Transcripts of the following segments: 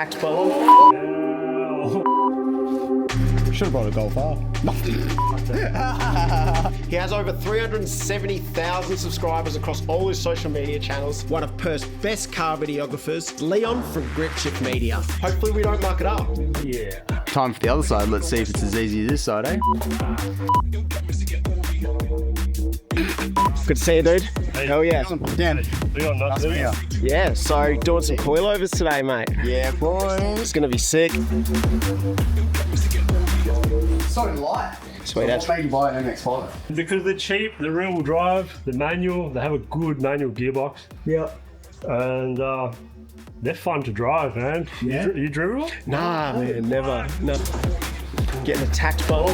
Should have brought a Golf R. He has over 370,000 subscribers across all his social media channels. One of Perth's best car videographers, Leon from Gripshift Media. Hopefully we don't muck it up. Yeah. Time for the other side. Let's see if it's as easy as this side, eh? Good to see you, dude. Hey, hell yeah. Dan. Leon, nice to meet you. Yeah, so doing some coilovers today, mate. Yeah, boy. It's gonna be sick. So light. Sweet. What made you buy an MX-5? Because they're cheap, the rear-wheel drive, the manual, they have a good manual gearbox. Yeah. And they're fun to drive, man. Yeah. You driven one? Nah, man, never. No. Getting attacked by.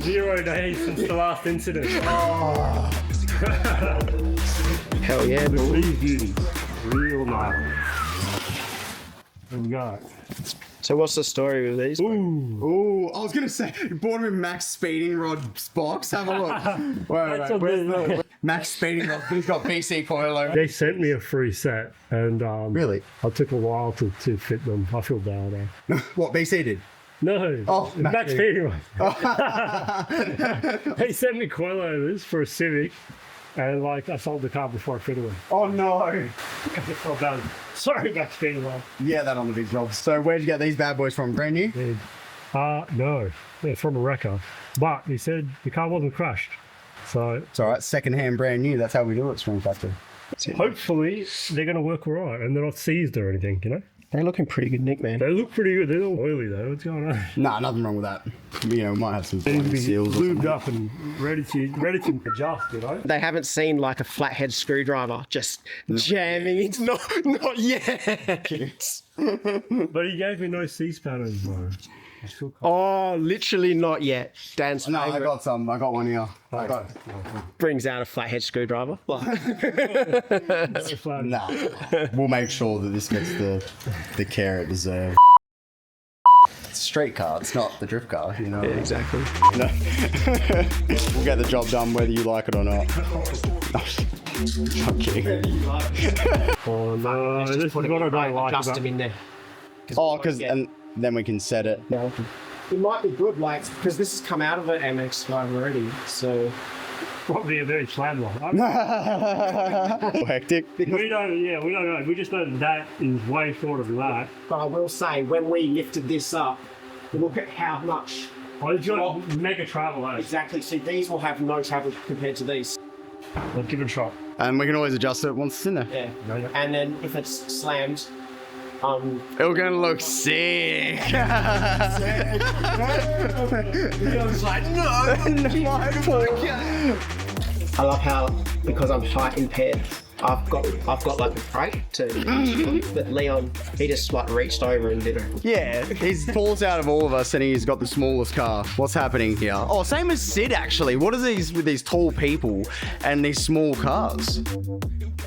0 days since the last incident. Hell yeah, dude. These beauties, real nice. There we go. So what's the story with these? Ooh, I was gonna say, you bought him in Max Speeding Rod's box. Have a look. That's wait. Where's okay. the Max Speeding Rod? He's got BC coil over. They sent me a free set, and Really? it took a while to fit them. I feel bad. What BC did? No, Oh, Max Speeding one. They sent me coilovers for a Civic, and like I sold the car before I fitted them. Oh no. Well done. Sorry, Max Speeding one. Yeah, that on the big job. So where'd you get these bad boys from? Brand new? No, they're from a wrecker. But he said the car wasn't crashed. So It's alright, second hand, brand new. That's how we do it, Spring Factory. hopefully they're going to work all right and they're not seized or anything, you know? They're looking pretty good, Nick, man. They look pretty good. They're all oily though. What's going on? Nah, nothing wrong with that. You know, we might have some They need to be seals or lubed something. up and ready to adjust, you know? They haven't seen like a flathead screwdriver just jamming into. Not yet. But he gave me no C-spanners though. I still can't. Oh, literally not yet. Dan's No, I favorite got some. I got one here. I got brings out a flathead screwdriver. Very flat. Nah. We'll make sure that this gets the care it deserves. It's a street car, it's not the drift car, you know. Yeah, exactly. No. We'll get the job done whether you like it or not. I'm kidding. Oh no, this is what I don't like Adjust about them in there. Oh, and then we can set it. Yeah. It might be good, like, because this has come out of an MX5 already, so. probably a very flat one. Hectic. We don't know. We just know that is way shorter than that. But I will say, when we lifted this up, look at how much. Oh, it's got mega travel, eh? Exactly. See, these will have no travel compared to these. Let's give it a shot. And we can always adjust it once it's in there. Yeah. Yeah. And then if it's slammed, It's gonna look sick. Leon's like, no, I love how, because I'm height impaired, I've got like a crate to, but Leon, he just like reached over and did it. Yeah, he's the tallest out of all of us and he's got the smallest car. What's happening here? Oh, same as Sid actually. What is these with these tall people and these small cars?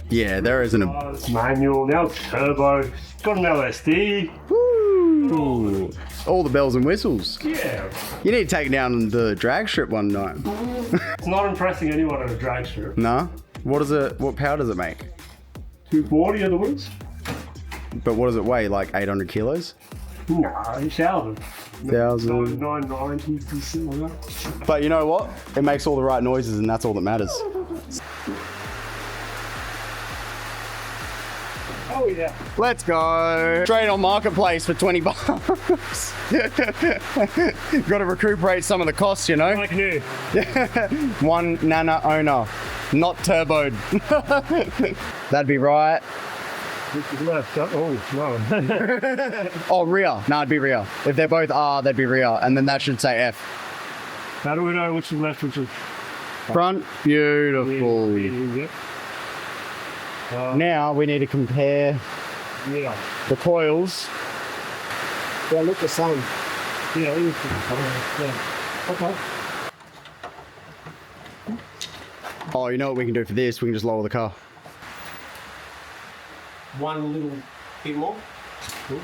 Yeah, there isn't a... It's manual, now it's turbo. It's got an LSD. Woo. All the bells and whistles. Yeah. You need to take down the drag strip one night. It's not impressing anyone on a drag strip. No? What power does it make? 240 are the wheels? But what does it weigh? Like 800 kilos? Nah, it's 1,000. 1,000. 990, something like that. But you know what? It makes all the right noises and that's all that matters. Oh yeah. Let's go. Straight on Marketplace for 20 bucks. Got to recuperate some of the costs, you know? Like new. One Nana owner, not turboed. That'd be right. This is left. Oh, no. Oh, rear. No, it'd be rear. If they're both R, they'd be rear. And then that should say F. How do we know which is left, which is Front, beautiful. Yep. Now we need to compare Yeah. the coils. They look the same. Yeah. Okay. Oh, you know what we can do for this? We can just lower the car. One little bit more. Cool.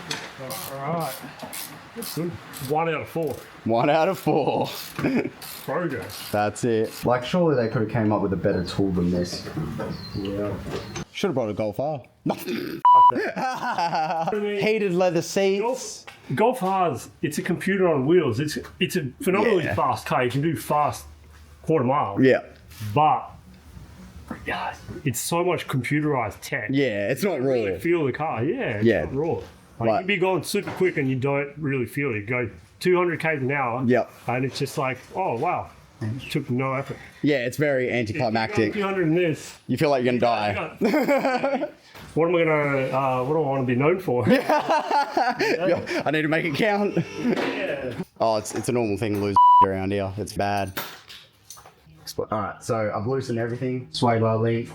All right. That's good. 1 out of 4. 1 out of 4. Progress. That's it. Like, surely they could have came up with a better tool than this. Yeah. Should have brought a Golf R. Heated leather seats. Golf R's, it's a computer on wheels. It's a phenomenally fast car. You can do fast quarter mile. Yeah. But yeah, it's so much computerized tech. Yeah, it's not raw. You really feel the car. Yeah. It's Yeah. not raw. Like Right. you'd be going super quick and you don't really feel it. You go 200 k's an hour. Yep. And it's just like, oh wow, it took no effort. Yeah, it's very anticlimactic. 200 in this. You feel like you're gonna die. What am I gonna? What do I want to be known for? I need to make it count. Yeah. Oh, it's a normal thing to lose around here. It's bad. All right, so I've loosened everything. Sway bar link.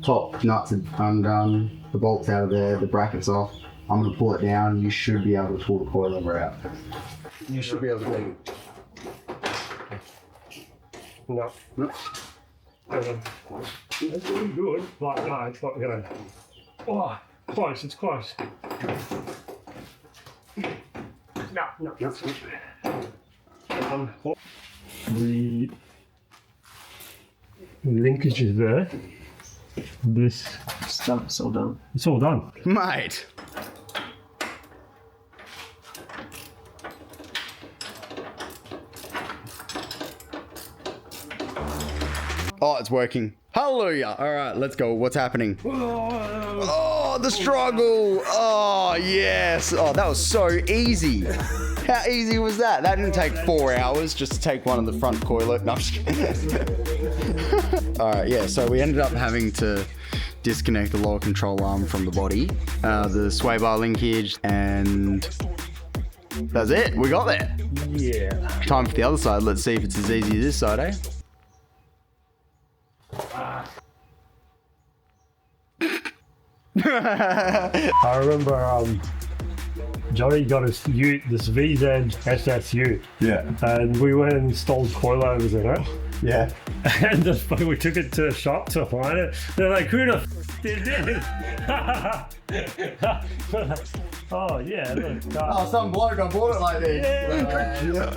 Top nuts are undone. The bolt's out of there. The bracket's off. I'm gonna pull it down. You should be able to pull the coil lever out. You should be able to. No. It's really good, but no, it's not gonna. Oh, close, it's close. No. The linkage is there. This stuff is all done. It's all done. Mate. Oh, it's working. Hallelujah. All right, let's go. What's happening? Oh, the struggle. Oh, yes. Oh, that was so easy. How easy was that? That didn't take 4 hours just to take one of the front coil. No, I'm just kidding. All right, yeah, so we ended up having to disconnect the lower control arm from the body, the sway bar linkage, and that's it. We got there. Yeah. Time for the other side. Let's see if it's as easy as this side, eh? I remember Johnny got us ute, this VZ SSU. Yeah. And we went and installed coilovers in it. Yeah. And we took it to the shop to find it. They're like, who the did this? Oh, yeah. Look, Some bloke I bought it like this. Yeah.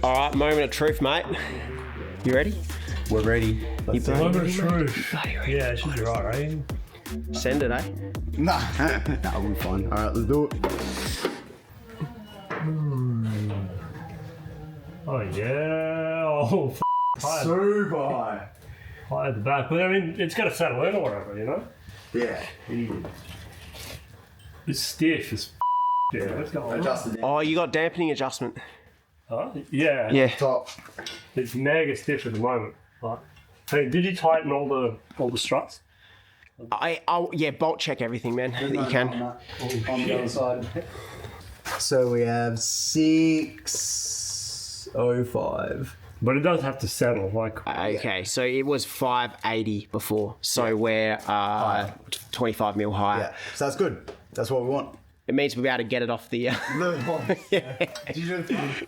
All right, moment of truth, mate. You ready? We're ready. Moment of truth. Yeah, it should be right? Send it, eh? Nah, we're fine. All right, let's do it. Oh, yeah. Oh, high. Super high. High at the back. But I mean, it's got to settle in or whatever, you know? Yeah. It's stiff as yeah, let's go on. Adjusted. Oh, you got dampening adjustment. Huh? Yeah. Yeah. Top. It's mega stiff at the moment. Like, hey, did you tighten all the struts? I'll bolt check everything, man. That you can. On the other side. So we have 605. But it does have to settle, like. Okay, so it was 580 before, so we're 25 mil higher. Yeah, so that's good. That's what we want. It means we'll be able to get it off the. Did you do the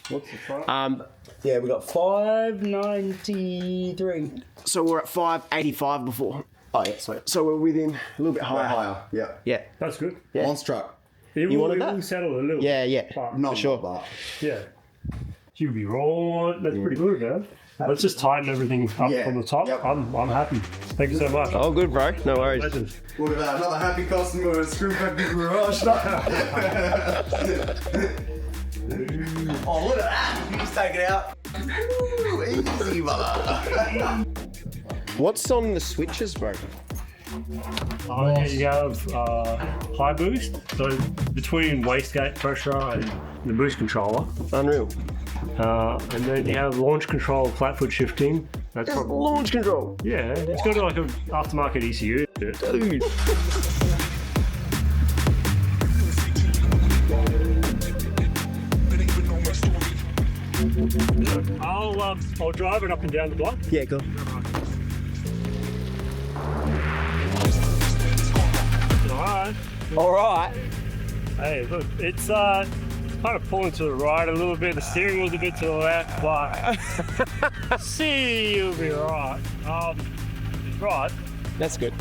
What's the front? Yeah, we got 593. So we're at 585 before. Oh yeah, sweet. So we're within a little bit higher. Higher. Yeah. Yeah. That's good. Yeah. On truck. It will, wanted it that? will settle a little. Yeah, yeah. But, Not sure. But. yeah. You'll be right. That's pretty good, man. Let's just tighten everything up Yeah. from the top. Yep. I'm happy. Thank you so much. Oh, good, bro. No worries. Legend. Look at that, another happy customer at Screw Factory Garage. Oh, look at that. You just take it out. Ooh, easy, brother. What's on the switches, bro? Yeah, you have high boost, so between wastegate pressure and the boost controller. Unreal. And then you have launch control, flat foot shifting. That's That's probably, launch control. yeah, it's got like an aftermarket ECU. Dude. I'll drive it up and down the block. Yeah, cool. Alright. All right. Hey, look, it's kind of pulling to the right a little bit. The steering wheel's a bit to the left, but see, you'll be right. Right. That's good.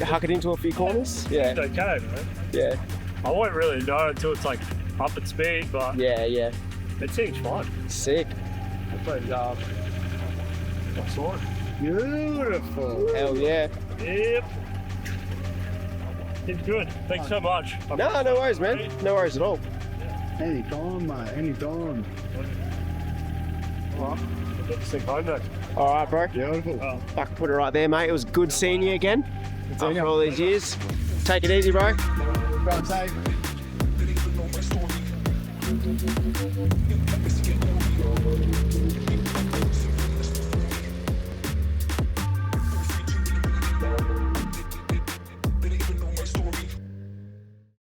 huck it into a few corners. Yeah, It's okay, man. yeah, I won't really know until it's like up at speed, but yeah, yeah. it seems fun. Sick. But that's all. Beautiful. Hell yeah. Yep. It's good. Thanks so much. No, no worries, man. No worries at all. Anytime, mate. Anytime. Well, let's think home then. All right, bro. Beautiful. I can put it right there, mate. It was good seeing you again after all these years. Take it easy, bro. Drive safe.